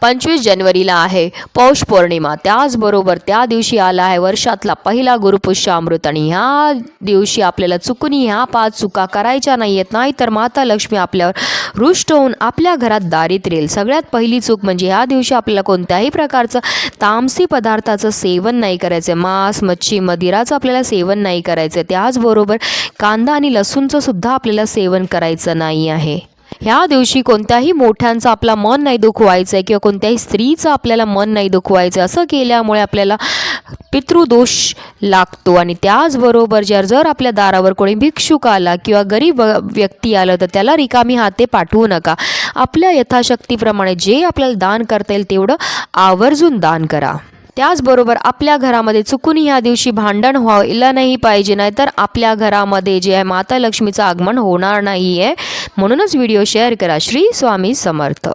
25 जानेवारीला आहे पौष पौर्णिमा. त्याचबरोबर त्या दिवशी आला आहे वर्षातला पहिला गुरुपुष्यामृत. आणि ह्या दिवशी आपल्याला चुकूनही ह्या 5 चुका करायच्या नाही आहेत, नाहीतर माता लक्ष्मी आपल्यावर रुष्ट होऊन आपल्या घरात दारिद्र्य येईल. सगळ्यात पहिली चूक म्हणजे ह्या दिवशी आपल्याला कोणत्याही प्रकारचं तामसी पदार्थाचं सेवन नाही करायचं. मांस, मच्छी, मदिराचं आपल्याला सेवन नाही करायचं. त्याचबरोबर कांदा आणि लसूणचं सुद्धा आपल्याला सेवन करायचं नाही आहे. ह्या दिवशी कोणत्याही मोठ्यांचं आपला मन नाही दुखवायचं आहे किंवा कोणत्याही स्त्रीचं आपल्याला मन नाही दुखवायचं. असं केल्यामुळे आपल्याला पितृदोष लागतो. आणि त्याचबरोबर जर आपल्या दारावर कोणी भिक्षुक आला किंवा गरीब व्यक्ती आलं तर त्याला रिकामी हाते पाठवू नका. आपल्या यथाशक्तीप्रमाणे जे आपल्याला दान करता येईल तेवढं आवर्जून दान करा. त्याचबरोबर आपल्या घरामध्ये चुकून ह्या दिवशी भांडण व्हायला नाही पाहिजे, नाहीतर आपल्या घरामध्ये जे आहे माता लक्ष्मीचं आगमन होणार नाही आहे. म्हणूनच व्हिडिओ शेअर करा. श्री स्वामी समर्थ.